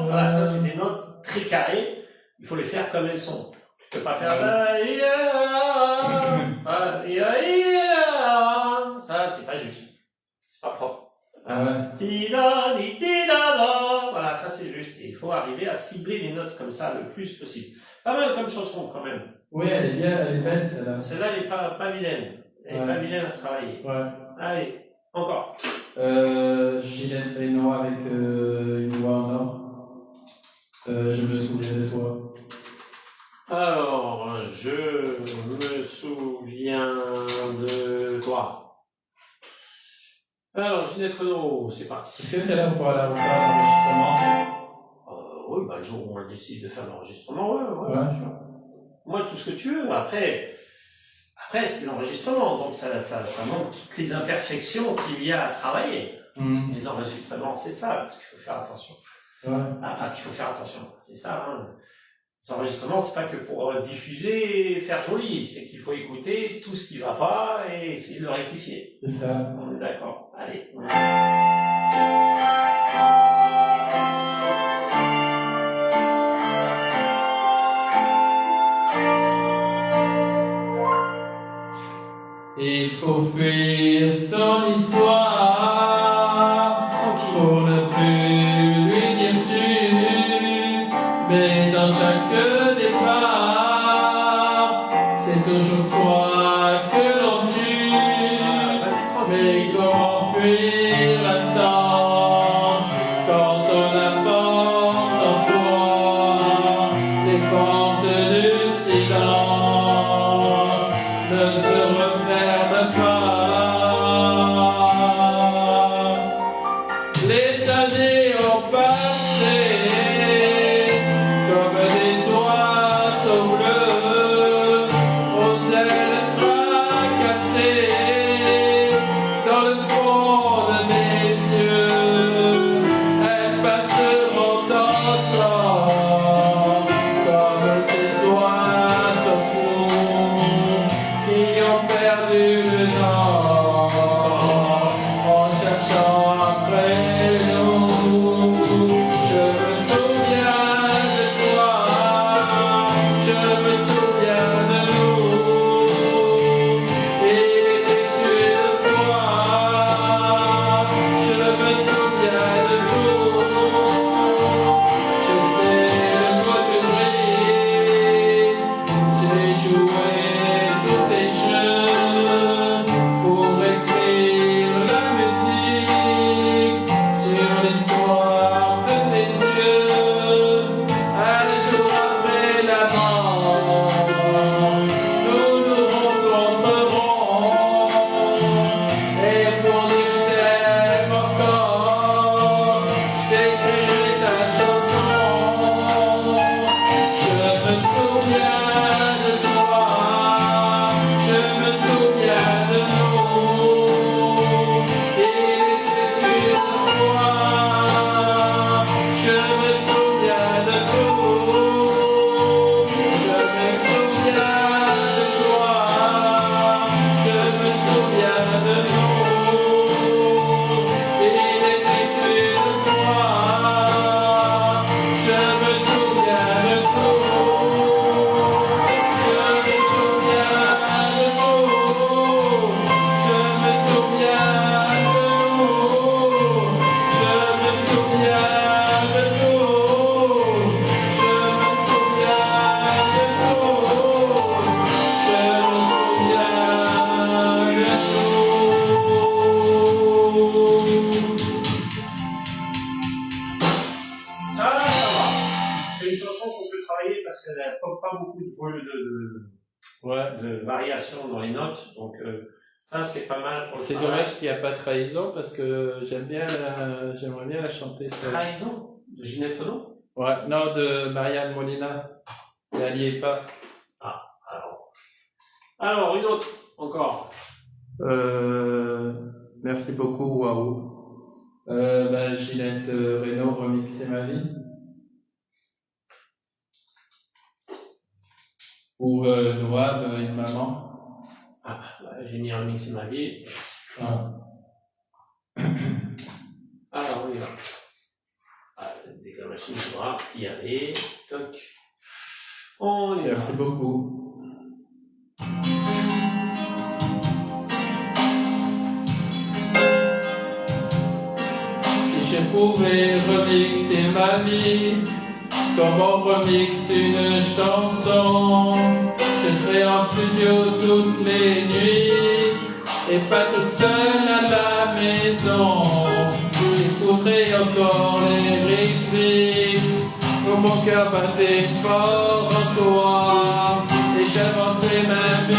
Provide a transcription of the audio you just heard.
Voilà, ça c'est des notes très carrées. Il faut les faire comme elles sont. Tu peux pas faire ça, c'est pas juste. C'est pas propre. Voilà, ça c'est juste. Il faut arriver à cibler les notes comme ça le plus possible. Pas mal comme chanson quand même. Oui, elle est bien, elle est belle celle-là. Celle-là, elle est pas vilaine. Elle est pas vilaine à travailler. Ouais. Allez, encore. Ginette Reno avec une voix en or. Je me souviens de toi. Alors, je me souviens de toi. Alors, Ginette Renaud, c'est parti. Est-ce que c'est là pour aller faire l'enregistrement? Oui, bah, le jour où on décide de faire l'enregistrement, ouais, bien sûr. Moi, tout ce que tu veux. Après c'est l'enregistrement, donc ça montre toutes les imperfections qu'il y a à travailler. Les enregistrements, c'est ça, parce qu'il faut faire attention. Enfin, qu'il faut faire attention, c'est ça. Hein. Les enregistrements, c'est pas que pour diffuser, faire joli, c'est qu'il faut écouter tout ce qui va pas et essayer de le rectifier. C'est ça. On est d'accord. Allez. Il faut fuir son histoire pour ne plus lui dire tu, mais dans chaque départ, c'est toujours soi que l'on tue. Mais comment fuir l'absence quand on apporte en soi les portes du silence ne se referment pas. Les années ont passé comme des oiseaux bleus aux ailes fracassées dans le fond de mes yeux. Elles passeront dans le temps comme ces oiseaux fous qui ont perdu le nord en cherchant après nous. Je me souviens de toi, je me souviens de nous. Et tu de toi, je me souviens de nous. Je sais le code de brise, j'ai joué tous tes jeux pour écrire la musique sur l'histoire de tes yeux. Un jour après la mort, nous nous rencontrerons et pour dire je t'aime encore, je t'écrirai ta chanson. Je me souviens de toi, je me souviens de nous. Et tu de toi, je me souviens de nous. Je me souviens de toi, je me souviens de nous. Et tu de toi, je me souviens de nous. Je me souviens de nous. Je me souviens de nous. Je me souviens de nous. Je me souviens de nous. Je me souviens de nous. Ça va. C'est une chanson qu'on peut travailler parce qu'elle n'a pas beaucoup de de variations dans les notes, donc ça c'est pas mal pour le C'est travail. dommage qu'il n'y a pas Trahison parce que j'aimerais bien la chanter. Trahison de Ginette Renaud. Ouais, non, de Marianne Molina. Et elle n'y est pas. Alors une autre encore. Merci beaucoup, waouh. Ginette Renaud, remixer ma vie. Ou Noam, une maman. J'ai mis un mix ma vie. Ah. on y va. Ah, dès que la machine voudra y aller, toc. On y va. Merci beaucoup. Si je pouvais remixer ma vie, comme on remixe une chanson, je serais en studio toutes les nuits et pas toute seule à la maison. J'écouterai encore les rythmiques, pour mon cœur battait fort en toi.